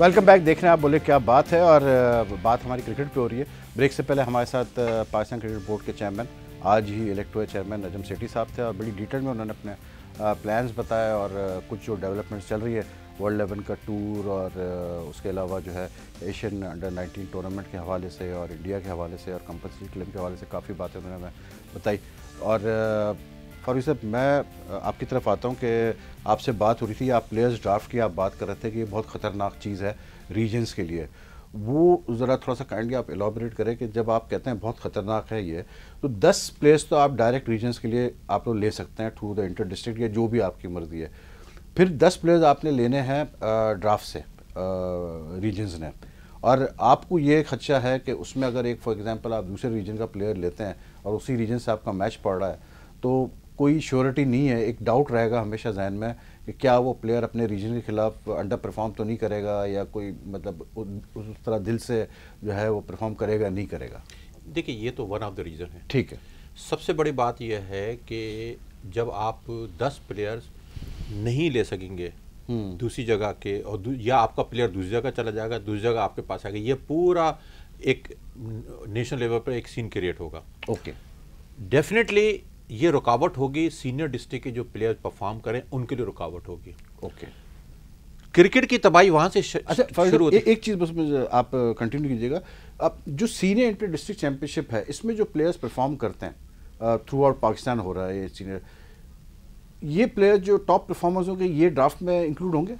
Welcome back. देख रहे हैं आप बोले क्या बात है, और बात हमारी क्रिकेट पे हो रही है। ब्रेक से पहले हमारे साथ पाकिस्तान क्रिकेट बोर्ड के चेयरमैन, आज ही इलेक्ट हुए चेयरमैन नजम सेठी साहब थे, और बड़ी डिटेल में उन्होंने अपने प्लान्स बताए और कुछ जो डेवलपमेंट्स चल रही है वर्ल्ड 11 का टूर, और उसके अलावा जो है एशियन अंडर 19 टूर्नामेंट के हवाले से और इंडिया के हवाले से और कंपल्सरी क्लेम के हवाले से काफ़ी बातें उन्होंने हमें बताई। और फारूक साहब, मैं आपकी तरफ आता हूँ कि आपसे बात हो रही थी, आप प्लेयर्स ड्राफ्ट की आप बात कर रहे थे कि ये बहुत ख़तरनाक चीज़ है रीजन्स के लिए। वो ज़रा थोड़ा सा काइंडली आप एलॉबरेट करें कि जब आप कहते हैं बहुत ख़तरनाक है ये, तो 10 प्लेयर्स तो आप डायरेक्ट रीजन्स के लिए आप लोग ले सकते हैं थ्रू द इंटर डिस्ट्रिक्ट या जो भी आपकी मर्जी है। फिर 10 प्लेयर्स आपने लेने हैं ड्राफ्ट से रीजन्स ने, और आपको ये खदशा है कि उसमें अगर एक फॉर एग्जांपल आप दूसरे रीजन का प्लेयर लेते हैं और उसी रीजन से आपका मैच पड़ रहा है, तो कोई श्योरिटी नहीं है, एक डाउट रहेगा हमेशा जहन में कि क्या वो प्लेयर अपने रीजन के खिलाफ अंडर परफॉर्म तो नहीं करेगा, या कोई मतलब उस तरह दिल से जो है वो परफॉर्म करेगा नहीं करेगा। देखिए, ये तो वन ऑफ द रीज़न है। ठीक है। सबसे बड़ी बात यह है कि जब आप 10 प्लेयर्स नहीं ले सकेंगे दूसरी जगह के, और या आपका प्लेयर दूसरी जगह चला जाएगा, दूसरी जगह आपके पास आएगा, ये पूरा एक नेशनल लेवल पर एक सीन क्रिएट होगा। ओके, डेफिनेटली ये रुकावट होगी, सीनियर डिस्ट्रिक्ट के जो प्लेयर्स परफॉर्म करें उनके लिए रुकावट होगी। ओके, क्रिकेट की तबाही वहां से शुरू होती है। एक चीज़ बस मुझे आप कंटिन्यू कीजिएगा। अब जो सीनियर इंटर डिस्ट्रिक्ट चैंपियनशिप है, इसमें जो प्लेयर्स परफॉर्म करते हैं थ्रू आउट पाकिस्तान हो रहा है ये सीनियर, ये प्लेयर जो टॉप परफॉर्मर्स होंगे ये ड्राफ्ट में इंक्लूड होंगे?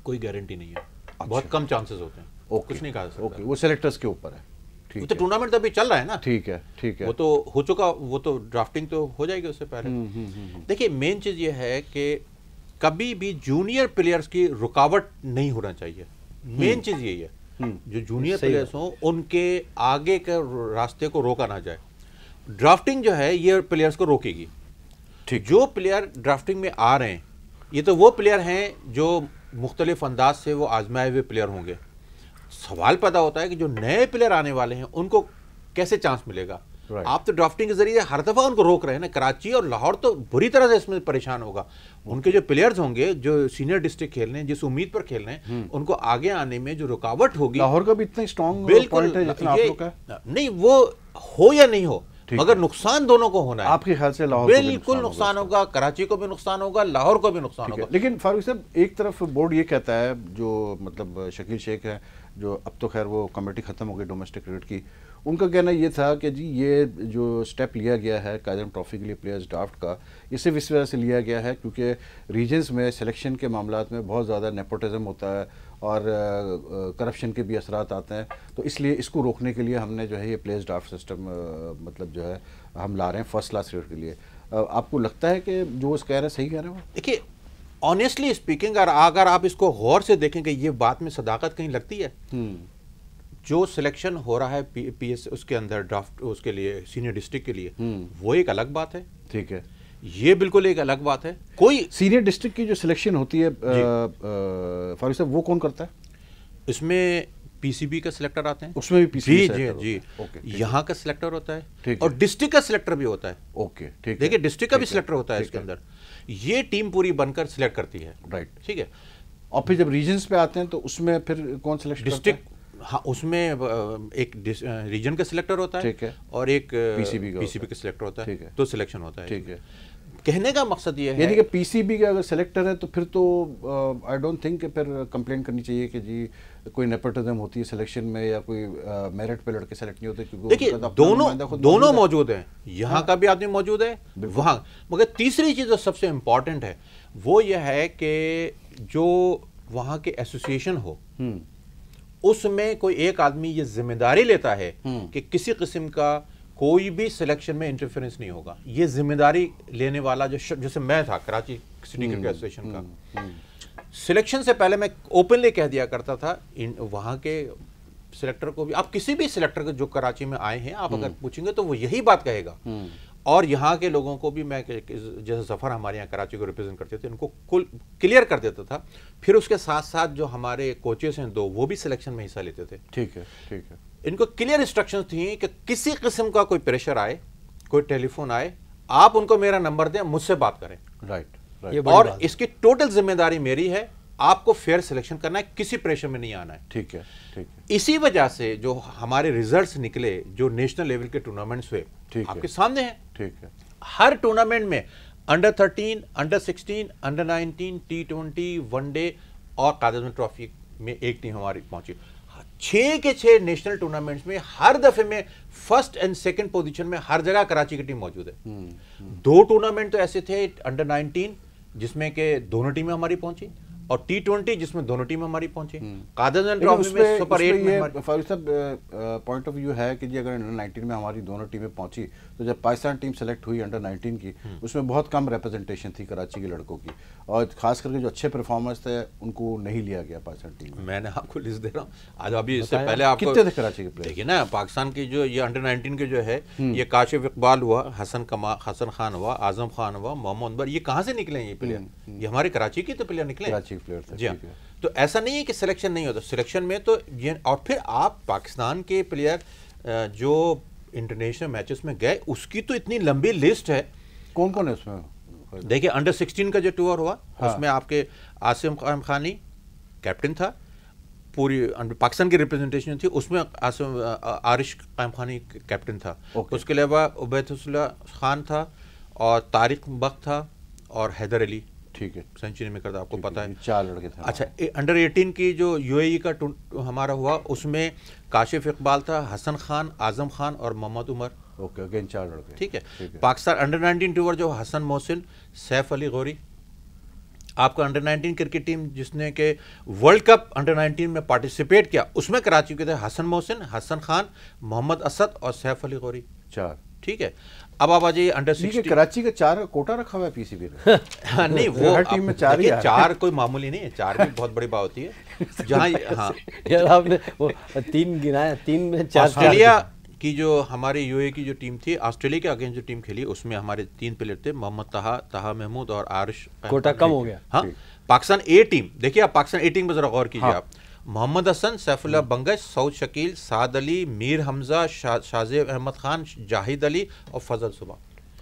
कोई गारंटी नहीं है, बहुत कम चांसेस होते हैं। कुछ नहीं कहा सकता। ओके, वो सेलेक्टर्स के ऊपर है। वो तो टूर्नामेंट तो अभी चल रहा है ना। ठीक है, ठीक है, वो तो हो चुका, वो तो ड्राफ्टिंग तो हो जाएगी उससे पहले। देखिए, मेन चीज ये है कि कभी भी जूनियर प्लेयर्स की रुकावट नहीं होना चाहिए। मेन चीज यही है, जो जूनियर प्लेयर्स हों उनके आगे के रास्ते को रोका ना जाए। ड्राफ्टिंग जो है ये प्लेयर्स को रोकेगी। ठीक, जो प्लेयर ड्राफ्टिंग में आ रहे हैं ये तो वो प्लेयर हैं जो मुख्तलिफ अंदाज से वो आजमाए हुए प्लेयर होंगे। सवाल पैदा होता है कि जो नए प्लेयर आने वाले हैं उनको कैसे चांस मिलेगा। आप तो ड्राफ्टिंग के जरिए हर दफा उनको रोक रहे हैं ना। कराची और लाहौर तो बुरी तरह से इसमें परेशान होगा। उनके जो प्लेयर्स होंगे जो सीनियर डिस्ट्रिक्ट खेल रहे हैं, जिस उम्मीद पर खेल रहे हैं, उनको आगे आने में जो रुकावट होगी। लाहौर का भी इतना स्ट्रॉन्ग पॉइंट है जितना आप लोग का नहीं, वो हो या नहीं हो, मगर नुकसान दोनों को होना है। आपके ख्याल से लाहौर बिल्कुल नुकसान होगा, कराची को भी नुकसान होगा, लाहौर को भी नुकसान होगा। लेकिन फारूक साहब, एक तरफ बोर्ड ये कहता है, जो मतलब शकील शेख है, जो अब तो खैर वो कमेटी ख़त्म हो गई डोमेस्टिक क्रिकेट की, उनका कहना ये था कि जी ये जो स्टेप लिया गया है कायदम ट्रॉफी के लिए प्लेयर्स ड्राफ्ट का, ये सिर्फ इस वजह से लिया गया है क्योंकि रीजन्स में सिलेक्शन के मामलात में बहुत ज़्यादा नेपोटिज्म होता है और करप्शन के भी असरात आते हैं, तो इसलिए इसको रोकने के लिए हमने जो है ये प्लेयर्स ड्राफ्ट सिस्टम मतलब जो है हम ला रहे हैं फर्स्ट क्लास क्रिकेट के लिए। आपको लगता है कि जो वो कह रहे हैं सही कह रहे हैं? देखिए, ऑनेस्टली स्पीकिंग, अगर आप इसको गौर से देखेंगे, ये बात में सदाकत कहीं लगती है। जो सिलेक्शन हो रहा है पीएस उसके अंदर ड्राफ्ट उसके लिए सीनियर डिस्ट्रिक्ट के लिए, वो एक अलग बात है। ठीक है, ये बिल्कुल एक अलग बात है। कोई सीनियर डिस्ट्रिक्ट की जो सिलेक्शन होती है फारूक साहब, वो कौन करता है? इसमें पीसीबी का सिलेक्टर आते हैं। उसमें भी पीसीबी जी यहाँ का सिलेक्टर होता है, और डिस्ट्रिक्ट का सिलेक्टर भी होता है। ओके, ठीक, देखिए, डिस्ट्रिक्ट का भी सिलेक्टर होता है इसके अंदर। ये टीम पूरी बनकर सिलेक्ट करती है। राइट, ठीक है। और फिर जब रीजन्स पे आते हैं तो उसमें फिर कौन सिलेक्ट? डिस्ट्रिक्ट, हाँ, उसमें एक रीजन का सिलेक्टर होता है, ठीक है, और एक पीसीबी का सिलेक्टर होता है। ठीक है, तो सिलेक्शन होता है। ठीक है। कहने का मकसद ये है, यानी कि पीसीबी का अगर सिलेक्टर है तो फिर तो आई डोंट थिंक कि फिर कंप्लेन करनी चाहिए कि जी कोई नेपोटिज्म होती है सिलेक्शन में, या कोई मेरिट पे लड़के सेलेक्ट नहीं होते, क्योंकि देखिए दोनों मौजूद हैं। यहाँ का भी आदमी मौजूद है, वहाँ। मगर तीसरी चीज़ जो सबसे इम्पोर्टेंट है वो यह है कि जो वहाँ के एसोसिएशन हो, उसमें कोई एक आदमी ये जिम्मेदारी लेता है कि किसी किस्म का कोई भी सिलेक्शन में इंटरफेरेंस नहीं होगा। ये जिम्मेदारी लेने वाला जैसे मैं था कराची सिटी क्रिकेट एसोसिएशन का, सिलेक्शन से पहले मैं ओपनली कह दिया करता था वहाँ के सिलेक्टर को भी, आप किसी भी सिलेक्टर को जो कराची में आए हैं, आप अगर पूछेंगे तो वो यही बात कहेगा। और यहाँ के लोगों को भी मैं, जैसे जफर हमारे यहाँ कराची को रिप्रेजेंट करते थे, उनको कुल क्लियर कर देता था। फिर उसके साथ साथ जो हमारे कोचेस हैं दो, वो भी सिलेक्शन में हिस्सा लेते थे। ठीक है, ठीक है। इनको क्लियर इंस्ट्रक्शंस थी कि किसी किस्म का कोई प्रेशर आए, कोई टेलीफोन आए, आप उनको मेरा नंबर दें, मुझसे बात करें। राइट, और इसकी टोटल जिम्मेदारी मेरी है आपको फेयर सिलेक्शन करना है, किसी प्रेशर में नहीं आना है। ठीक है, ठीक है। इसी वजह से जो हमारे रिजल्ट्स निकले, जो नेशनल लेवल के टूर्नामेंट्स हुए, आपके सामने हैं। ठीक है। हर टूर्नामेंट में under 13, under 16, under 19, T20, one day और कादर ट्रॉफी में एक टीम हमारी पहुंची। 6 के 6 नेशनल टूर्नामेंट्स में हर दफे में फर्स्ट एंड सेकंड पोजीशन में हर जगह कराची की टीम मौजूद है। 2 टूर्नामेंट तो ऐसे थे अंडर 19 जिसमें के दोनों टीमें हमारी पहुंची, और T20 जिसमें दोनों टीमें हमारी पहुंची। कादर ट्रॉफी में सुपर 8 में फारूक साहब पॉइंट ऑफ व्यू है कि जी अगर अंडर 19 में हमारी दोनों टीमें पहुंची, तो जब पाकिस्तान टीम सेलेक्ट हुई अंडर 19 की, उसमें बहुत कम रिप्रेजेंटेशन थी कराची के लड़कों की, और खास करके जो अच्छे परफॉर्मर्स थे उनको नहीं लिया गया पाकिस्तान टीम में। मैंने आपको लिस्ट दे रहा हूँ आज, अभी इससे पहले आपको कितने थे कराची के प्लेयर? देखिए ना, पाकिस्तान की जो ये अंडर 19 के जो है, ये काशिफ इकबाल हुआ, हसन खान हुआ, आजम खान हुआ, मोहम्मद अनवर, ये कहाँ से निकले हैं ये प्लेयर? ये हमारे कराची के तो प्लेयर निकले, कराची के प्लेयर थे। जी हाँ। तो ऐसा नहीं है कि सिलेक्शन नहीं होता, सिलेक्शन में तो ये, और फिर आप पाकिस्तान के प्लेयर जो इंटरनेशनल मैचेस में गए, उसकी तो इतनी लंबी लिस्ट है। कौन कौन है उसमें? देखिए अंडर 16 का जो टूर हुआ, उसमें आपके आसिम खानी कैप्टन था, पूरी पाकिस्तान की रिप्रेजेंटेशन थी, उसमें आरिश कायम खानी कैप्टन था। उसके अलावा उबैदुल्लाह खान था, और तारिक बख्त था, और हैदर अली, ठीक है, सेंचुरी में करता, आपको पता है। 4 लड़के थे। अच्छा, अंडर 18 की जो यूएई का हमारा हुआ, उसमें काशिफ इकबाल था, हसन खान, आजम खान और मोहम्मद उमर। ओके, अगेन 4 लड़के। ठीक है। पाकिस्तान अंडर 19 टूर जो हसन मोहसिन, सैफ अली गौरी। आपका अंडर 19 क्रिकेट टीम जिसने के वर्ल्ड कप अंडर 19 में पार्टिसिपेट किया, उसमें कराची के थे हसन मोहसिन, हसन खान, मोहम्मद असद और सैफ अली गौरी। 4। ठीक है। अब आप आ जाइए अंडर 16। कराची का 4 का कोटा रखा हुआ है पीसीबी ने। नहीं, वो हर टीम में 4 ही है। 4 कोई मामूली नहीं है, 4 भी बहुत बड़ी बात होती है। जहाँ हाँ यार आपने वो 3 गिनाया, 3 में 4। ऑस्ट्रेलिया की जो हमारे यूए की जो टीम थी, ऑस्ट्रेलिया के अगेंस्ट जो टीम खेली, उसमें हमारे 3 प्लेयर थे, मोहम्मद ताहा महमूद और आरिश। कोटा कम हो गया। हाँ, पाकिस्तान ए टीम, देखिए आप पाकिस्तान ए टीम पर जरा गौर कीजिए। आप मोहम्मद हसन, सैफुल्लाह बंगश, सऊद शकील, साद अली, मीर हमजा, शाहजेब अहमद खान, जाहिद अली और फजल सुबह।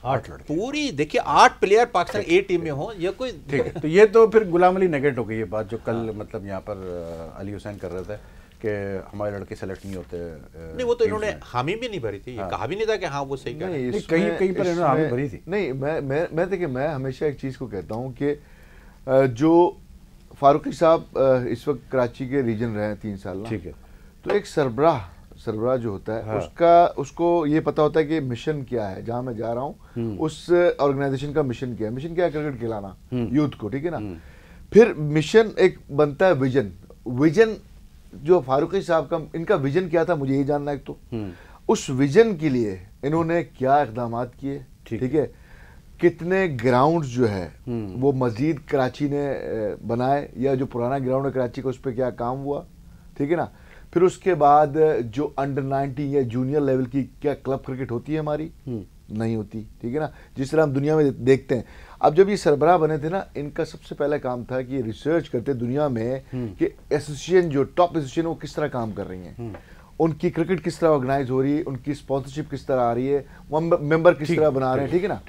8 लड़के। पूरी देखिए 8 प्लेयर पाकिस्तान ए टीम में हो, ये कोई ठीक है। तो ये तो फिर गुलाम अली नेगेट हो गई ये बात जो कल मतलब यहाँ पर अली हुसैन कर रहे थे कि हमारे लड़के सेलेक्ट नहीं होते। नहीं, वो तो इन्होंने हामी भी नहीं भरी थी, ये कहा भी नहीं था कि हाँ वो सही कह रहे हैं। कहीं पर इन्होंने हामी भरी थी। नहीं, मैं देखिए, मैं हमेशा एक चीज़ को कहता हूँ कि जो फारूकी साहब इस वक्त कराची के रीजन रहे हैं 3 साल ना, ठीक है, तो एक सरबराह जो होता है, उसको ये पता होता है कि मिशन क्या है, जहाँ मैं जा रहा हूँ उस ऑर्गेनाइजेशन का मिशन क्या है। मिशन क्या है? क्रिकेट खिलाना यूथ को, ठीक है ना। फिर मिशन एक बनता है विजन जो फारूकी साहब का, इनका विजन क्या था मुझे ये जानना है। तो उस विजन के लिए इन्होंने क्या इक़दाम किए, ठीक है, कितने ग्राउंड्स जो है वो मजीद कराची ने बनाए, या जो पुराना ग्राउंड है कराची का उस पर क्या काम हुआ, ठीक है ना। फिर उसके बाद जो अंडर 19 या जूनियर लेवल की क्या क्लब क्रिकेट होती है हमारी, नहीं होती, ठीक है ना, जिस तरह हम दुनिया में देखते हैं। अब जब ये सरबराह बने थे ना, इनका सबसे पहला काम था कि रिसर्च करते दुनिया में कि एसोसिएशन जो टॉप एसोसिएशन वो किस तरह काम कर रही हैं, उनकी क्रिकेट किस तरह ऑर्गेनाइज हो रही है, उनकी स्पॉन्सरशिप किस तरह आ रही है, मेंबर किस तरह बना रहे हैं, ठीक है ना।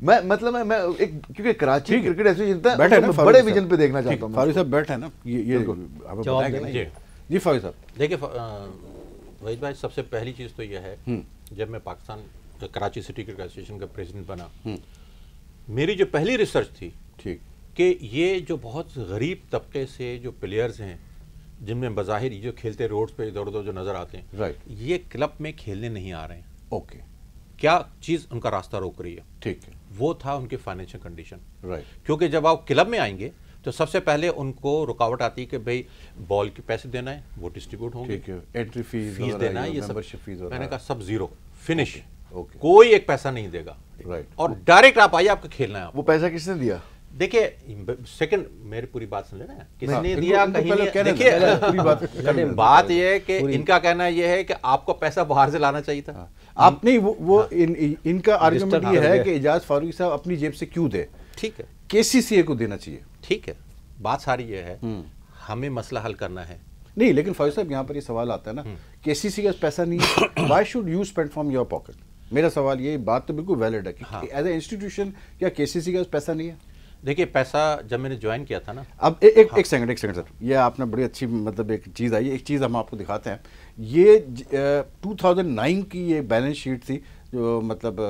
मैं मतलब मैं एक, क्योंकि कराची क्रिकेट एसोसिएशन था, मैं बड़े विजन पे देखना चाहता हूँ। फारूक साहब बैठे ना, ये हमें बताएंगे ना जी फारूक साहब। देखिए वहीद भाई, सबसे पहली चीज़ तो यह है, जब मैं Pakistan Karachi city cricket association का प्रेसिडेंट बना, मेरी जो पहली रिसर्च थी, ठीक, कि ये जो बहुत गरीब तबके से जो प्लेयर्स हैं, जिनमें बज़ाहिर जो खेलते रोड्स पे इधर उधर जो नज़र आते हैं, राइट, ये क्लब में खेलने नहीं आ रहे हैं। ओके, क्या चीज़ उनका रास्ता रोक रही है? ठीक है, वो था उनकी फाइनेंशियल कंडीशन, राइट। क्योंकि जब आप क्लब में आएंगे तो सबसे पहले उनको रुकावट आती है कि भाई बॉल के पैसे देना है, वो डिस्ट्रीब्यूट होंगे, ठीक है, एंट्री फीस देना है, ये मेंबरशिप फीस, मैंने कहा सब जीरो, फिनिश, ओके, कोई एक पैसा नहीं देगा, राइट, और डायरेक्ट आप आइए, आपको खेलना है। वो पैसा किसने दिया? देखिए सेकंड, मेरी पूरी बात सुन लेना, किसने दिया कहीं नहीं। देखिए बात यह है कि इनका कहना यह है कि आपको पैसा बाहर से लाना चाहिए था। आप नहीं, वो इनका आर्गुमेंट ये है कि इजाज फारूकी साहब अपनी जेब से क्यों दे, ठीक है, केसीसीए को देना चाहिए, ठीक है, बात सारी ये है, हमें मसला हल करना है। नहीं, लेकिन फारूक साहब यहाँ पर ये सवाल आता है ना, केसीसी का पैसा नहीं है, why should you spend from your pocket? मेरा सवाल ये, बात तो बिल्कुल वैलिड है कि एज ए इंस्टीट्यूशन क्या केसीसी का पैसा नहीं है? देखिए पैसा जब मैंने ज्वाइन किया था ना, अब एक सेकंड सर, ये आपने बड़ी अच्छी मतलब एक चीज़ आई, एक चीज़ हम आपको दिखाते हैं। ये 2009 की ये बैलेंस शीट थी जो मतलब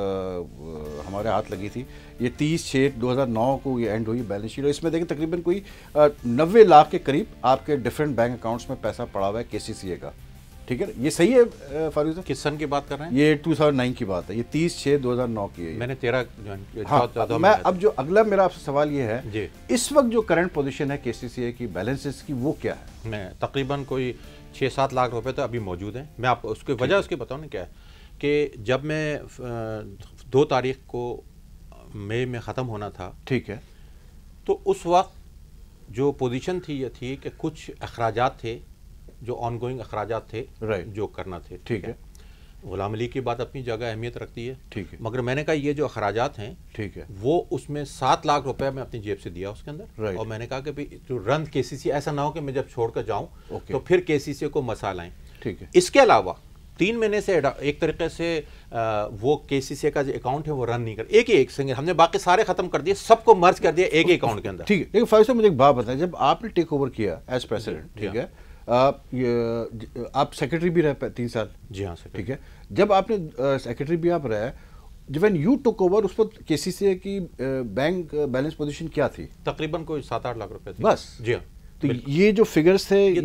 हमारे हाथ लगी थी। ये 30/6/2009 को ये एंड हुई बैलेंस शीट, और इसमें देखिए तकरीबन कोई 90 लाख के करीब आपके डिफरेंट बैंक अकाउंट्स में पैसा पड़ा हुआ है KCCA का, ठीक है। ये सही है फारूक साहब? किस सन की बात कर रहे हैं? ये 2009 की बात है, ये 30/6/2009 की है। मैंने 13 ज्वाइन किया। हाँ, मैं अब जो अगला मेरा आपसे सवाल ये है जी, इस वक्त जो करंट पोजीशन है KCCA की बैलेंसेस की, वो क्या है? मैं तकरीबन कोई 6-7 लाख रुपए तो अभी मौजूद हैं। मैं आपको उसकी वजह उसकी बताऊँ ना क्या है कि जब मैं 2 तारीख को मई में ख़त्म होना था, ठीक है, तो उस वक्त जो पोजीशन थी ये थी कि कुछ अखराजात थे जो ऑनगोइंग अखराजात थे, राइट, जो करना थे, ठीक है। गुलाम अली की बात अपनी जगह अहमियत रखती है, ठीक है, मगर मैंने कहा ये जो अखराजात हैं, ठीक है, वो उसमें 7 लाख रुपए मैं अपनी जेब से दिया उसके अंदर, राइट, और मैंने कहा कि भाई जो रन KCCA ऐसा ना हो कि मैं जब छोड़कर जाऊं ओके, तो फिर KCCA को मसाल आए। ठीक है। इसके अलावा 3 महीने से एक तरीके से वो KCCA का जो अकाउंट है वो रन नहीं कर, एक सिंगल हमने बाकी सारे खत्म कर दिए, सबको मर्ज कर दिया एक ही अकाउंट के अंदर। ठीक है, लेकिन फारूक साहब मुझे एक बात बताएं, जब आपने टेक ओवर किया एज प्रेसिडेंट, ठीक है, आप सेक्रेटरी भी रहे 3 साल? जी हाँ, ठीक है। जब आपने सेक्रेटरी भी आप रहे, जब यू टुक ओवर उस पर KCCA की बैंक बैलेंस पोजीशन क्या थी? तकरीबन कोई 7-8 लाख रुपए थे बस। जी हाँ। तो ये जो फिगर्स थे ये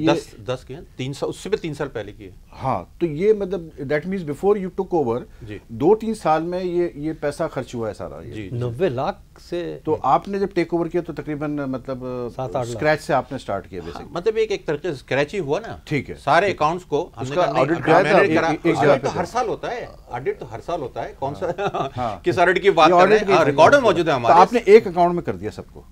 10 के हैं, 3 साल उससे भी 3 साल पहले की है। हाँ, तो ये मतलब that means before you took over 2-3 साल में ये पैसा खर्च हुआ है सारा ये। जी, 90 लाख से। तो आपने जब टेक ओवर किया तो तकरीबन मतलब 7-8 स्क्रैच से आपने स्टार्ट किया बेसिकली। मतलब एक तरीके से स्क्रैच ही हुआ ना। ठीक है। सारे अकाउंट्स को उसका ऑडिट करा था ऑडिट तो हर साल होता है, ऑडिट तो हर साल होता है। कौन सा किस ऑडिट की बात कर रहे हैं? रिकॉर्ड में मौजूद है हमारे। तो आपने एक अकाउंट में कर दिया सबको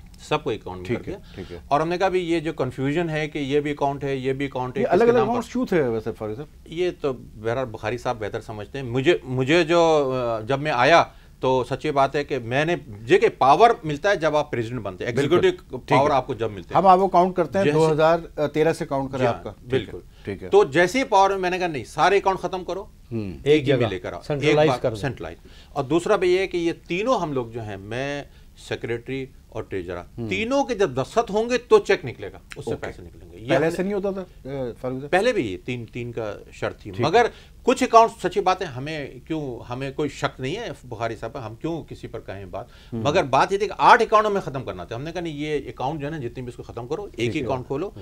अकाउंट में कर दिया। ठीक है। और हमने कहा भी ये जो कंफ्यूजन है कि ये भी अकाउंट है, ये भी अकाउंट है, अलग अलग अकाउंट्स क्यों थे वैसे फारूक साहब? ये तो बहरहाल बुखारी साहब बेहतर समझते हैं। मुझे जो जब मैं आया तो सच्ची बात है कि मैंने जे पावर मिलता है जब आप प्रेसिडेंट बनते हैं, एग्जीक्यूटिव पावर आपको जब मिलते हैं। हम आपको काउंट करते हैं 2013 से काउंट करें आपका। बिल्कुल, ठीक है। तो जैसे ही पावर मैंने कहा नहीं, सारे अकाउंट खत्म करो, एक जगह लेकर आओ, सेंट्रलाइज। और दूसरा भी ये है कि ये तीनों हम लोग जो हैं, मैं, सेक्रेटरी और ट्रेजरा, तीनों के जब दस्तखत होंगे तो चेक निकलेगा, उससे पैसे निकलेंगे। ये पहले से नहीं होता था फारूक साहब? पहले भी ये तीन का शर्त थी, मगर कुछ अकाउंट, सच्ची बात है, हमें कोई शक नहीं है बुखारी साहब, हम क्यों किसी पर कहें बात, मगर बात ये थी कि 8 अकाउंट में खत्म करना था। हमने कहा नहीं, ये अकाउंट जो है ना, जितने भी इसको खत्म करो, एक ही अकाउंट खोलो।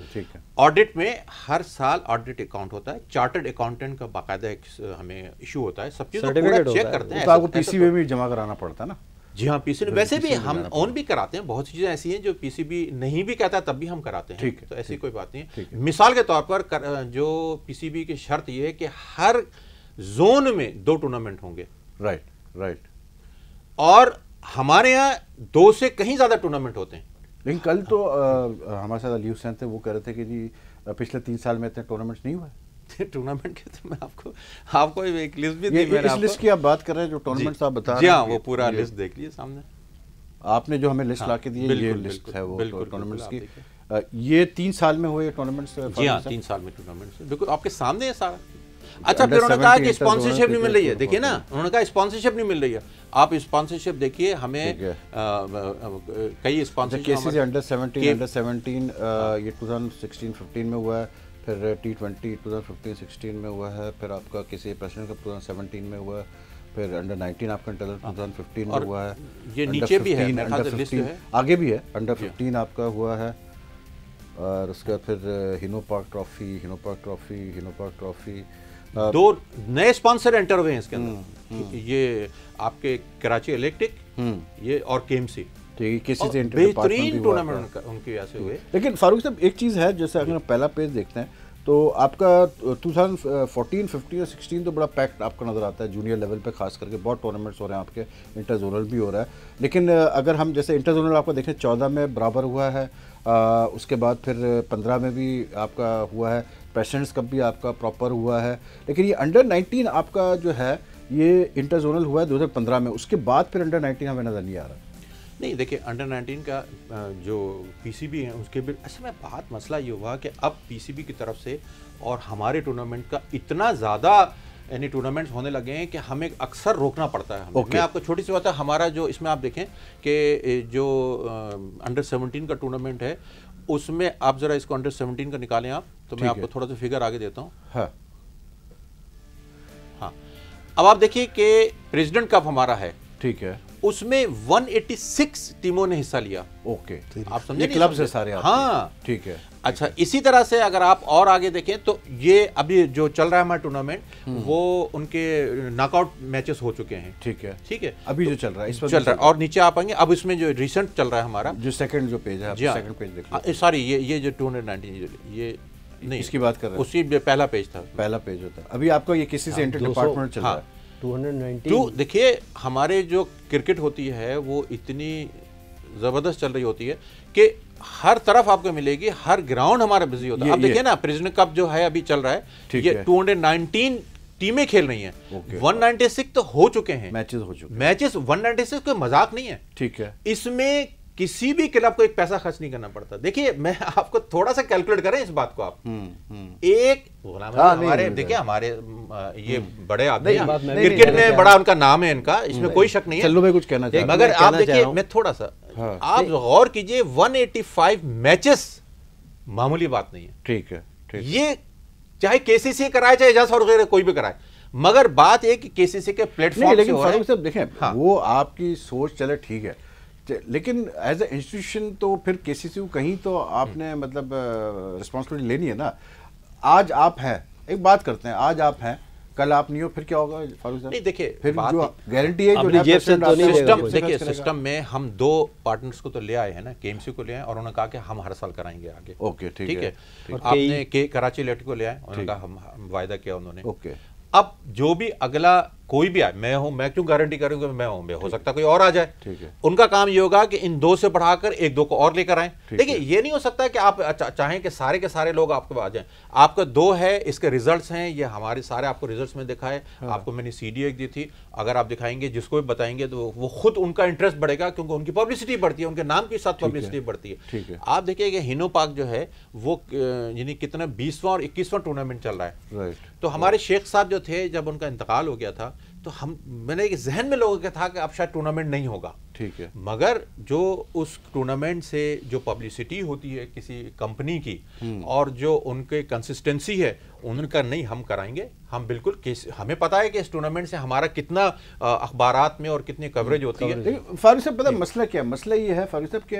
ऑडिट में हर साल ऑडिट अकाउंट होता है, चार्टर्ड अकाउंटेंट का बाकायदा एक हमें इशू होता है, सब चीज़ चेक करते हैं। आपको PCB में जमा कराना पड़ता है ना? जी हाँ, PCB वैसे भी हम ऑन भी कराते हैं, बहुत सी चीज़ें ऐसी हैं जो PCB नहीं भी कहता तब भी हम कराते हैं। ठीक है, तो ऐसी कोई बात नहीं है। मिसाल के तौर पर जो PCB की शर्त ये है कि हर जोन में 2 टूर्नामेंट होंगे। राइट। और हमारे यहाँ 2 से कहीं ज्यादा टूर्नामेंट होते हैं। लेकिन कल तो हमारे साथ अली हुसैन थे, वो कह रहे थे कि जी पिछले 3 साल में इतने टूर्नामेंट्स नहीं हुए। टूर्नामेंट के तो मैं आपको एक लिस्ट भी दी मैंने। इस लिस्ट की आप बात कर रहे हैं जो टूर्नामेंट्स आप बता रहे हैं? जी हाँ, वो पूरा लिस्ट देख लीजिए सामने। आपने जो हमें लिस्ट ला के दी है, ये लिस्ट है वो टूर्नामेंट्स की। ये 3 साल में हुए टूर्नामेंट्स? जी हाँ, 3 साल में टूर्नामेंट्स बिल्कुल आपके सामने है सारा। अच्छा, फिर उन्होंने कहा कि स्पॉन्सरशिप नहीं मिल रही है। देखिए ना, उन्होंने कहा स्पॉन्सरशिप नहीं मिल रही है। आप स्पॉन्सरशिप देखिए, हमें कई स्पॉन्सरशिप केसीसी अंडर 17 ये 2016-15 में हुआ है, फिर T20 2015-16 में हुआ है, फिर आपका किसी प्रेसिडेंट कप 2017 में हुआ है, फिर अंडर 19 आपका 2015 में हुआ है। ये नीचे भी है, अंडर 15 आगे भी है, अंडर 15 आपका हुआ है। और उसके बाद फिर हिनो पार्क ट्रॉफी 2 नए स्पॉन्सर एंटर हुए हैं इसके अंदर। ये आपके कराची इलेक्ट्रिक, ये और KMC, बेहतरीन टूर्नामेंट उनकी वजह से हुए। लेकिन फारूक साहब एक चीज़ है, जैसे अगर पहला पेज देखते हैं तो आपका 2014, 15 और 16 तो बड़ा पैक्ट आपका नज़र आता है जूनियर लेवल पे, खास करके बहुत टूर्नामेंट्स हो रहे हैं आपके, इंटर जोनल भी हो रहा है। लेकिन अगर हम जैसे इंटर जोनल आपका देखें 14 में बराबर हुआ है, उसके बाद फिर 15 में भी आपका हुआ है, प्रेसिडेंट्स कप भी आपका प्रॉपर हुआ है। लेकिन ये अंडर 19 आपका जो है ये इंटर जोनल हुआ है 2015 में, उसके बाद फिर अंडर 19 हमें नज़र नहीं आ रहा। नहीं, देखिए अंडर 19 का जो PCB है उसके भी असल में मसला ये हुआ कि अब PCB की तरफ से और हमारे टूर्नामेंट का इतना ज़्यादा यानी टूर्नामेंट्स होने लगे हैं कि हमें अक्सर रोकना पड़ता है हमें। Okay. मैं आपको छोटी सी बात है, हमारा जो इसमें आप देखें कि जो अंडर 17 का टूर्नामेंट है उसमें आप जरा इसको अंडर 17 का निकालें आप, तो मैं आपको थोड़ा सा फिगर आगे देता हूँ। हाँ हाँ, अब आप देखिए कि प्रेसिडेंट कप हमारा है, ठीक है, उसमें 186 टीमों ने हिस्सा लिया। ओके, आप समझे ये नहीं क्लब समझे? से सारे आते हाँ हैं। ठीक है, अच्छा, इसी तरह से अगर आप और आगे देखें तो ये अभी जो चल रहा है हमारा टूर्नामेंट, वो उनके नॉकआउट मैचेस हो चुके हैं। ठीक है, ठीक है, अभी जो चल रहा है इस वक्त चल रहा है। और नीचे आप आएंगे, अब इसमें जो रिसेंट चल रहा है हमारा, जो सेकंड जो पेज है, आप जी हाँ, सेकंड पेज देख लो। सॉरी, ये जो 219 ये नहीं, इसकी बात कर रहे हैं, उसी पहला पेज था। पहला पेज होता है। अभी आपका ये किसी से इंटर डिपार्टमेंट चल रहा है। 219 तो देखिए हमारे जो क्रिकेट होती है वो इतनी ज़बरदस्त चल रही होती है कि हर तरफ आपको मिलेगी, हर ग्राउंड हमारा बिजी होता है। अब देखिए ना, प्रेसिडेंट कप जो है अभी चल रहा है, ठीक ये है। 219 टीमें खेल रही हैं। ओके। 196 तो हो चुके हैं मैचेस हो चुके हैं। मैचेस, 196 कोई मजाक नहीं है। ठीक है, इसमें किसी भी क्लब को एक पैसा खर्च नहीं करना पड़ता। देखिए मैं आपको थोड़ा सा कैलकुलेट करें इस बात को आप। एक हमारे देखिए हमारे ये बड़े आदमी हैं, बात मैं भी क्रिकेट कहना में चाह बड़ा उनका नाम है, इनका इसमें कोई शक नहीं है। चलो मैं कुछ कहना चाहता हूं। मगर मैं आप कहना चाह देखिए, रहा हूं। मैं थोड़ा सा हाँ। आप गौर कीजिए, 185 मैचेस मामूली बात नहीं है। ठीक है, ठीक है। ये चाहे केसीसी कराए चाहे एजाज और वगैरह कोई भी कराए, मगर बात एक केसीसी के नहीं, प्लेटफॉर्म से लेकिन हो रहा फारूक है। साहब देखें, हाँ। वो आपकी सोच चले ठीक है, लेकिन एज ए इंस्टीट्यूशन तो फिर केसीसी को कहीं तो आपने मतलब रिस्पॉन्सिबिलिटी लेनी है ना। आज आप हैं, एक बात करते हैं, आज आप हैं, कल आप नहीं हो, फिर क्या होगा फारूक साहब? नहीं देखिए, फिर बात जो गारंटी है, जो अपनी नया जेब से प्रेसिडेंट तो नहीं आता है, देगा सिस्टम कोई। देखिए, करेगा। सिस्टम में हम 2 पार्टनर्स को तो ले आए हैं ना, केएमसी को ले आए और उन्होंने कहा कि हम हर साल कराएंगे आगे। ओके, ठीक ठीक है, है। आपने के कराची इलेक्ट्रिक को ले आए, उन्होंने कहा हम वायदा किया उन्होंने। ओके, अब जो भी अगला कोई भी आए, मैं हूं, मैं क्यों गारंटी करूंगा मैं हूं, मैं हो सकता है कोई और आ जाए। ठीक है। उनका काम ये होगा कि इन 2 से बढ़ाकर 1-2 को और लेकर आए। ठीक देखिए है। ये नहीं हो सकता कि आप चाहें कि सारे के सारे लोग आपके पास आ जाएं। आपका 2 है, इसके रिजल्ट्स हैं, ये हमारे सारे आपको रिजल्ट्स में दिखाए। आपको मैंने सीडी एक दी थी, अगर आप दिखाएंगे, जिसको भी बताएंगे तो वो खुद उनका इंटरेस्ट बढ़ेगा, क्योंकि उनकी पब्लिसिटी बढ़ती है, उनके नाम के साथ पब्लिसिटी बढ़ती ठीक है। है। आप देखिए कि हिनो पार्क जो है वो यानी कितना 20वां और 21वां टूर्नामेंट चल रहा है। राइट। तो हमारे शेख साहब जो थे, जब उनका इंतकाल हो गया था, तो मैंने एक जहन में लोगों का था कि अब शायद टूर्नामेंट नहीं होगा। ठीक है। मगर जो उस टूर्नामेंट से जो पब्लिसिटी होती है किसी कंपनी की, और जो उनके कंसिस्टेंसी है, उनका नहीं, हम कराएंगे, हम बिल्कुल, हमें पता है कि इस टूर्नामेंट से हमारा कितना अखबारात में और कितनी कवरेज होती है। लेकिन फारूक साहब पता है मसला क्या है? मसला ये है फारूक साहब कि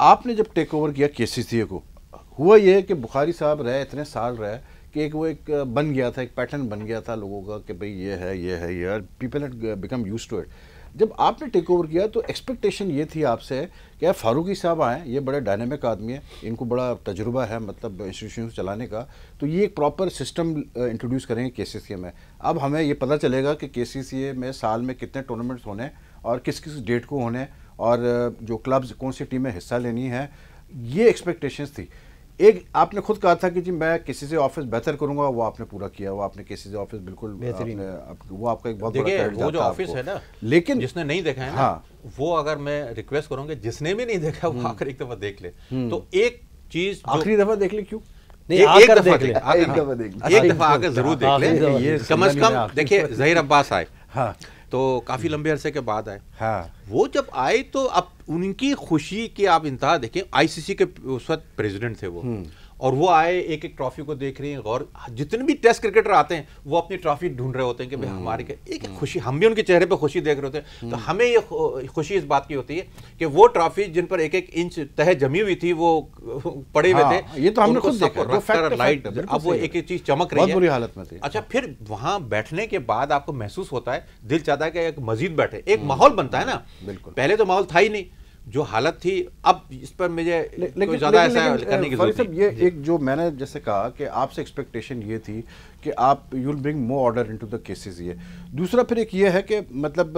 आपने जब टेक ओवर किया केसीसी को, हुआ ये कि बुखारी साहब रहे, इतने साल रहे कि एक वो एक बन गया था, एक पैटर्न बन गया था लोगों का कि भाई ये है, ये है, ये है, people had become used to it. जब आपने टेक ओवर किया तो एक्सपेक्टेशन ये थी आपसे कि फारूकी साहब आए, ये बड़े डायनेमिक आदमी है, इनको बड़ा तजुर्बा है मतलब इंस्टीट्यूशन चलाने का, तो ये एक प्रॉपर सिस्टम इंट्रोड्यूस करेंगे केसीसीए में। अब हमें ये पता चलेगा कि केसीसीए में साल में कितने टूर्नामेंट्स होने और किस किस डेट को होने, और जो क्लब्स कौन सी टीमें हिस्सा लेनी है, ये एक्सपेक्टेशंस थी। एक आपने खुद कहा था कि जी मैं किसी से ऑफिस बेहतर करूंगा, वो आपने पूरा किया, वो आपने किसी से ऑफिस बिल्कुल बेहतरीन, वो आपका एक बहुत बड़ा देखिए क्रेडिट वो जो जाता ऑफिस आपको। है ना, लेकिन जिसने नहीं देखा है ना, हाँ। वो अगर मैं रिक्वेस्ट करूंगा, जिसने भी नहीं देखा वो आकर एक दफा देख ले। तो एक चीज आखिरी दफा देख ली क्यों? नहीं, एक आकर दफा देख ले। एक दफा आकर जरूर देख ले। ये कम से सुना कम नहीं देखिए, जहीर अब्बास आए, हाँ तो काफी लंबे अरसे के बाद आए। हाँ, वो जब आए तो अब उनकी खुशी की आप इंतहा देखें। आईसीसी के उस वक्त प्रेसिडेंट थे वो, और वो आए, एक एक ट्रॉफी को देख रहे हैं, और जितने भी टेस्ट क्रिकेटर आते हैं वो अपनी ट्रॉफी ढूंढ रहे होते हैं कि भाई हमारे एक एक खुशी, हम भी उनके चेहरे पे खुशी देख रहे होते हैं। तो हमें ये खुशी इस बात की होती है कि वो ट्रॉफी जिन पर एक एक इंच तह जमी हुई थी, वो पड़े हुए थे। हाँ, ये तो हमने उनको खुद देखा, सबको जो रखकर fact है, लाइट, बिल्कुल अब वो सही है। एक एक चीज चमक रही बहुत है, बुरी हालत में थी। अच्छा, फिर वहां बैठने के बाद आपको महसूस होता है, दिल चाहता है कि एक मजीद बैठे, एक माहौल बनता है ना। बिल्कुल। पहले तो माहौल था ही नहीं, जो हालत थी। अब इस पर मुझे कोई ज्यादा ऐसा करने की जरूरत नहीं। ये एक जो मैंने जैसे कहा कि आपसे एक्सपेक्टेशन ये थी कि आप you will bring more order into the cases. ये दूसरा फिर एक ये है कि मतलब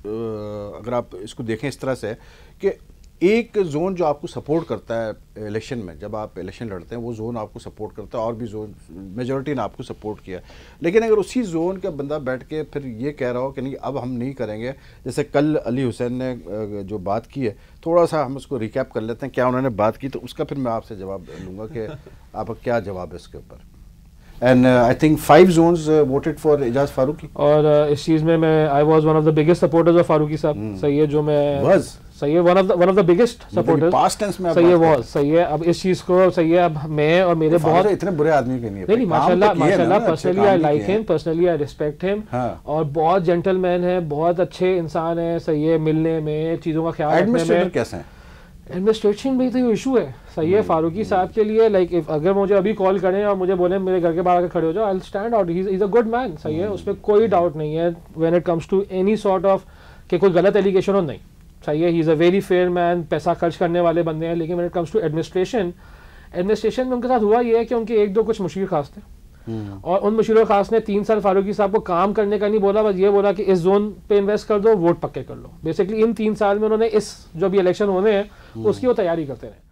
अगर आप इसको देखें इस तरह से कि एक जोन जो आपको सपोर्ट करता है इलेक्शन में, जब आप इलेक्शन लड़ते हैं वो जोन आपको सपोर्ट करता है, और भी जोन मेजॉरिटी ने आपको सपोर्ट किया। लेकिन अगर उसी जोन का बंदा बैठ के फिर ये कह रहा हो कि नहीं अब हम नहीं करेंगे, जैसे कल अली हुसैन ने जो बात की है, थोड़ा सा हम उसको रिकैप कर लेते हैं क्या उन्होंने बात की, तो उसका फिर मैं आपसे जवाब लूँगा कि आपका क्या जवाब है इसके ऊपर। And I think 5 zones voted for Ejaz Farooqi. और इस चीज़ में मैं I was one of the biggest supporters of Farooqi sahab. सही है, जो मैं Was? सही है, one of the biggest supporters. Past tense में आप सही है, बात वो करते सही है. अब इस चीज़ को सही है, अब मैं और मेरे हैं. बहुत फारूक इतने बुरे आदमी के नहीं है. नहीं काम माशाल्लाह तो किए ना, माशाल्लाह, अच्छे पर्सनली काम आई भी लाइक किए हैं. Him, personally I respect him. हाँ. और बहुत जेंटलमैन है, बहुत अच्छे इंसान है. सही है, मिलने में, चीज़ों का ख्याल रखने एडमिनिस्ट्रेटर में. कैसे हैं? एडमिनिस्ट्रेशन में तो इशू है. सही है, फारूकी साहब के लिए लाइक अगर मुझे अभी कॉल करें और मुझे बोले मेरे घर के बाहर आकर खड़े हो जाओ, I will stand out. He is a good man. सही है, उसमें कोई डाउट नहीं है. When it comes to any sort of कि कोई गलत एलिगेशन हो, नहीं. सही है, he is a very fair man. पैसा खर्च करने वाले बंदे हैं. लेकिन when it comes to administration में उनके साथ हुआ ये है कि उनके एक दो कुछ मुशीर खास थे. और उन मुशीर खास ने 3 साल फारूकी साहब को काम करने का नहीं बोला, बस ये बोला कि इस जोन पे इन्वेस्ट कर दो, वोट पक्के कर लो. बेसिकली इन 3 साल में उन्होंने इस जो भी इलेक्शन होने हैं उसकी वो तैयारी करते रहे.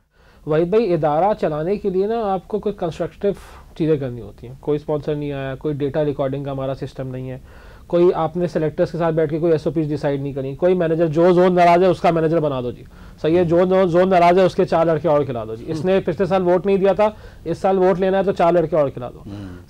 वहीद भाई, इदारा चलाने के लिए ना आपको कोई कंस्ट्रक्टिव चीज़ें करनी होती हैं. कोई स्पॉन्सर नहीं आया, कोई डेटा रिकॉर्डिंग का हमारा सिस्टम नहीं है, कोई आपने सेलेक्टर्स के साथ बैठ के कोई एसओपीज डिसाइड नहीं करी, कोई मैनेजर जो जोन नाराज है उसका मैनेजर बना दो जी. सही है, जो जोन नाराज है उसके 4 लड़के और खिला दो जी. इसने पिछले साल वोट नहीं दिया था, इस साल वोट लेना है तो 4 लड़के और खिला दो.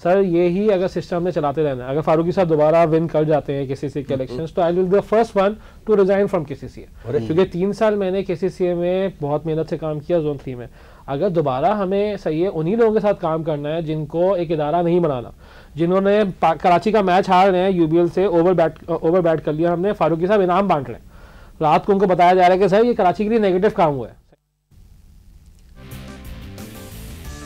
सर यही अगर सिस्टम में चलाते रहना है, अगर फारूकी साहब दोबारा विन कर जाते हैं केसीसी के इलेक्शंस, तो I will be the first one to resign from KCCA. क्योंकि 3 साल मैंने केसीसीए में बहुत मेहनत से काम किया जोन 3 में. अगर दोबारा हमें सही है उन्हीं लोगों के साथ काम करना है जिनको एक इदारा नहीं बनाना, जिन्होंने कराची का मैच हार रहे हैं यूबीएल से, ओवर बैट कर लिया हमने, फारूकी साहब इनाम बांट रहे हैं. रात को उनको बताया जा रहा है कि सर ये कराची के लिए नेगेटिव काम हुआ है.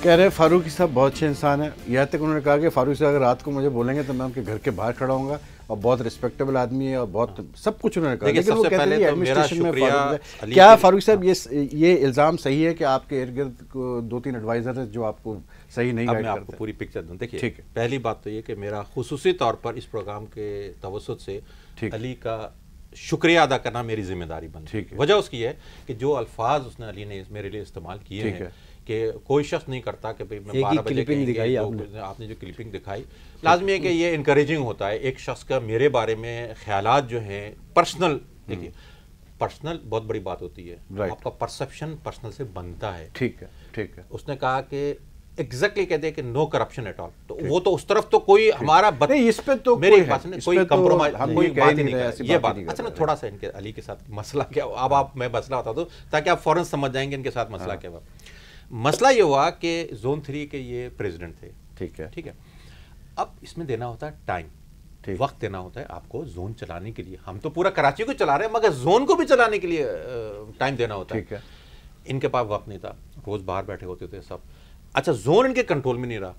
कह रहे फारूकी साहब बहुत अच्छे इंसान है. यहाँ तक उन्होंने कहा कि फारूकी साहब अगर रात को मुझे बोलेंगे तो मैं उनके घर के बाहर खड़ा होऊंगा, और बहुत रिस्पेक्टेबल आदमी है और बहुत सब कुछ उन्होंने कहा. देखिए, लेकिन वो सबसे कहते हैं पहले कि तो मेरा एडमिनिस्ट्रेशन में शुक्रिया फारूक अली क्या के- फारूक साहब ये इल्ज़ाम सही है कि आपके इर्द गिर्द 2-3 एडवाइजर है जो आपको सही नहीं अब गाइड मैं आपको करते? पूरी पिक्चर दूं. देखिए, ठीक है. पहली बात तो ये कि मेरा खुसूसी तौर पर इस प्रोग्राम के तवज्जुह से ठीक है. अली का शुक्रिया अदा करना मेरी जिम्मेदारी बनती ठीक है. वजह उसकी है कि जो अल्फाज उसने अली ने मेरे लिए इस्तेमाल किए ठीक हैं है. कि कोई शख्स नहीं करता कि भाई मैं एक ही 12 बजे क्लिपिंग कहेंगे, दिखाई आपने जो क्लिपिंग दिखाई, लाजमी है कि ये इनकरेजिंग होता है. एक शख्स का मेरे बारे में ख्यालात जो हैं पर्सनल, देखिए पर्सनल बहुत बड़ी बात होती है. Right. आपका परसेप्शन पर्सनल से बनता है. ठीक है, ठीक है. उसने कहा कि एग्जैक्टली कहते हैं कि नो करप्शन एट ऑल, तो वो तो उस तरफ तो कोई हमारा नहीं, इस पे तो मेरी कोई बात है, नहीं, इस कोई पे तो कंप्रोमाइज हम कोई ये कह बात ही ही नहीं नहीं रहे, कर ऐसी रहे. ये बात ही बात नहीं कर अच्छा, मैं रहे. थोड़ा सा इनके अली के साथ मसला क्या, अब आप मैं मसला बता दूं ताकि आप फौरन समझ जाएंगे इनके साथ मसला क्या हुआ. मसला ये हुआ कि जोन 3 के ये प्रेसिडेंट थे. ठीक है. ठीक है. अब इसमें देना होता है टाइम, ठीक. वक्त देना होता है आपको जोन चलाने के लिए. हम तो पूरा कराची को चला रहे हैं मगर जोन को भी चलाने के लिए टाइम देना होता है. ठीक है. इनके पास वक्त नहीं था, रोज बाहर बैठे होते थे सब. अच्छा, जोन इनके कंट्रोल में नहीं रहा.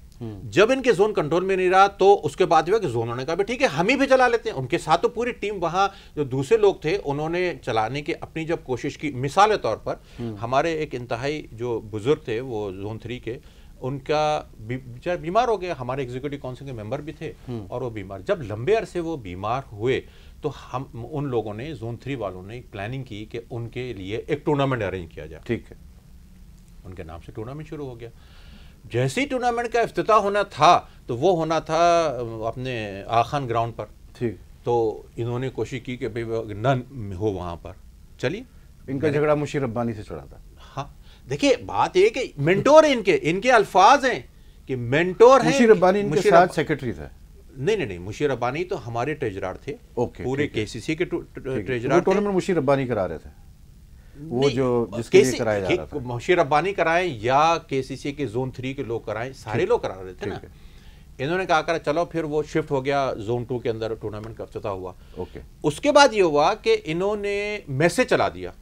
जब इनके जोन कंट्रोल में नहीं रहा तो उसके बाद हुआ कि जोन ने कहा भी ठीक है हम ही भी चला लेते हैं. उनके साथ तो पूरी टीम वहां जो दूसरे लोग थे उन्होंने चलाने की अपनी जब कोशिश की. मिसाल के तौर पर हमारे एक इंतहाई जो बुजुर्ग थे वो जोन 3 के, उनका बेचारा बीमार हो गया. हमारे एग्जीक्यूटिव काउंसिल के मेंबर भी थे और वो बीमार, जब लंबे अरसे वो बीमार हुए तो हम उन लोगों ने जोन 3 वालों ने प्लानिंग की कि उनके लिए एक टूर्नामेंट अरेंज किया जाए. ठीक है. उनके नाम से टूर्नामेंट शुरू हो गया. जैसे ही टूर्नामेंट का इफ्तिताह होना था तो वो होना था अपने आगा खान ग्राउंड पर. ठीक. तो इन्होंने कोशिश की कि भाई नन हो वहाँ पर. चलिए, इनका झगड़ा मुशीर रब्बानी से चढ़ा था. हाँ, देखिए बात ये कि मेंटोर है इनके अल्फाज हैं कि मेंटोर हैं. मुशीर रब्बानी इनके साथ सेक्रेटरी था. नहीं, मुशीर रब्बानी तो हमारे ट्रेजरार थे. ओके, पूरे ठीक है. केसीसी के वो ट्रेजरार थे. टूर्नामेंट मुशीर रब्बानी करा रहे थे, वो नहीं, जो जिसके लिए कराया जा रहा था. मुशीर रब्बानी कराए या केसीसी के जोन 3 के लोग कराए, सारे लोग करा रहे थे ना. इन्होंने कहा कर चलो, फिर वो शिफ्ट हो गया जोन 2 के अंदर. टूर्नामेंट का इफ्तिताह हुआ. ओके. उसके बाद ये हुआ कि इन्होंने मैसेज चला दिया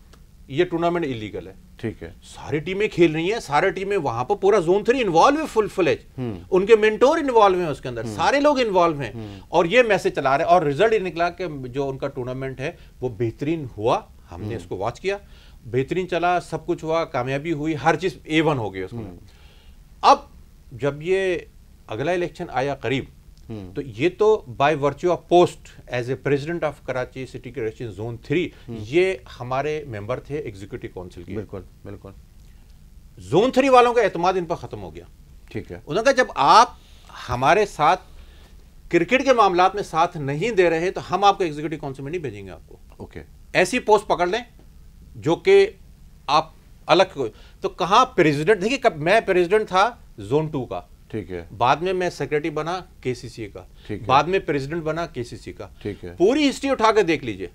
ये टूर्नामेंट इलीगल है. ठीक है. सारी टीमें खेल रही हैं, सारी टीमें वहां पर, पूरा जोन 3 इन्वॉल्व है फुल फ्लेज. उनके मेंटोर इन्वॉल्व हैं उसके अंदर, सारे लोग इन्वॉल्व हैं और ये मैसेज चला रहे हैं. और रिजल्ट ये निकला कि जो उनका टूर्नामेंट है वो बेहतरीन हुआ. हमने इसको वॉच किया, बेहतरीन चला, सब कुछ हुआ, कामयाबी हुई, हर चीज A1 हो गई उसमें. अब जब ये अगला इलेक्शन आया करीब, तो ये तो by virtue of post as a president of Karachi city correction zone 3 ये हमारे मेंबर थे एग्जीक्यूटिव काउंसिल के. बिल्कुल बिल्कुल. जोन 3 वालों का एतमाद इन पर खत्म हो गया. ठीक है. उन्होंने कहा जब आप हमारे साथ क्रिकेट के मामलात में साथ नहीं दे रहे तो हम आपको एग्जीक्यूटिव काउंसिल में नहीं भेजेंगे आपको. ओके. ऐसी पोस्ट पकड़ लें जो कि आप अलग. तो कहाँ प्रेसिडेंट, देखिए कब मैं प्रेसिडेंट था जोन 2 का, ठीक है, बाद में मैं सेक्रेटरी बना केसीसी का, ठीक है, बाद में प्रेसिडेंट बना केसीसी का, ठीक है। पूरी हिस्ट्री उठा के देख लीजिए।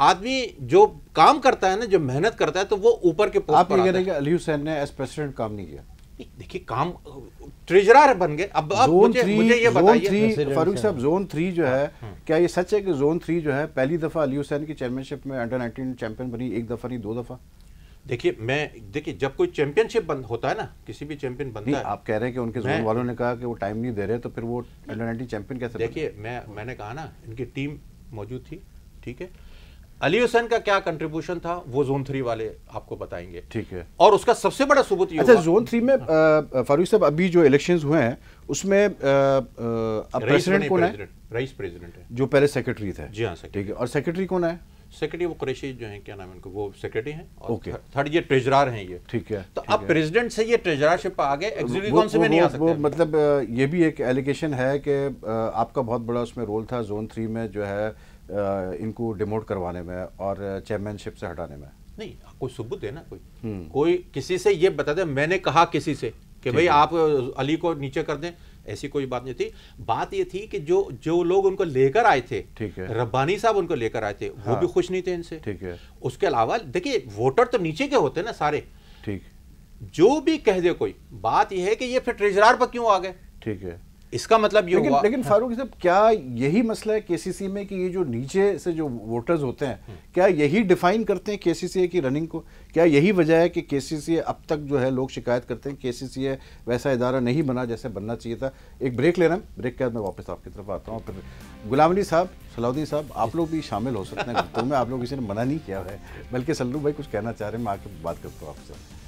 आदमी जो काम करता है ना, जो मेहनत करता है, तो वो ऊपर के पोस्ट आप पर ये कह आता रहे है। हैं कि अली हुसैन ने एज प्रेसिडेंट काम नहीं किया? देखिए, काम ट्रेजरर बन गए। अब मुझे ये बताइए, President फारूक का। साहब, जोन 3 जो है, क्या ये सच है कि जोन 3 जो है पहली दफा अली हुसैन की चेयरमैनशिप में अंडर 19 चैंपियन बनी, एक दफा नहीं 2 दफा? देखिए जब कोई चैंपियनशिप होता है ना, किसी भी चैंपियन नहीं, बनता है। आप कह रहे हैं कि उनके जोन वालों ने कहा कि वो टाइम नहीं दे रहे, तो फिर वो अंडर 19 चैंपियन कैसे बने? देखिए, मैंने कहा ना, इनकी टीम मौजूद थी, ठीक है। अली हुसैन का क्या कंट्रीब्यूशन था वो जोन 3 वाले आपको बताएंगे, ठीक है। और उसका सबसे बड़ा सबूत ये अच्छा, होगा, जोन 3 में फारूक साहब अभी जो इलेक्शंस हुए हैं उसमें अब प्रेसिडेंट कौन है? रईस प्रेसिडेंट है। जो पहले सेक्रेटरी थे। जी हाँ, सेक्रेटरी। ठीक है, और सेक्रेटरी कौन है? सेक्रेटरी वो कुरैशी जो है, क्या नाम है उनको, वो सेक्रेटरी हैं, और ओके। थर्ड ये ट्रेजरर हैं ये। ठीक है, तो ठीक अब है। प्रेसिडेंट से ये ट्रेजररशिप आ गए, एग्जीक्यूटिव काउंसिल में नहीं आ वो सकते। मतलब ये भी एक एलिगेशन है कि आपका बहुत बड़ा उसमें रोल था जोन 3 में जो है इनको डिमोट करवाने में और चेयरमैनशिप से हटाने में। नहीं, कोई सबूत देना, कोई किसी से ये बता दे मैंने कहा किसी से कि भाई आप अली को नीचे कर दें, ऐसी कोई बात नहीं थी। बात ये थी कि जो लोग उनको लेकर आए थे, ठीक है, रब्बानी साहब उनको लेकर आए थे, वो भी खुश नहीं थे इनसे। ठीक है। उसके अलावा देखिए, वोटर तो नीचे के होते हैं ना सारे, ठीक, जो भी कह दे कोई, बात यह है कि ये फिर ट्रेजरर पर क्यों आ गए, ठीक है। इसका मतलब ये हुआ। लेकिन फारूक साहब, क्या यही मसला है केसीसी में कि ये जो नीचे से जो वोटर्स होते हैं, क्या यही डिफाइन करते हैं केसीसी की रनिंग को? क्या यही वजह है कि केसीसी अब तक जो है लोग शिकायत करते हैं केसीसी वैसा इदारा नहीं बना जैसे बनना चाहिए था? एक ब्रेक लेना, ब्रेक के बाद मैं वापस आपकी तरफ आता हूँ। फिर गुलाम अली साहब, सलाउद्दीन साहब, आप लोग भी शामिल हो सकते हैं गुफ्तगू में, आप लोग किसी ने मना नहीं किया है, बल्कि सल्लू भाई कुछ कहना चाह रहे हैं, मैं आके बात करता हूँ आपसे।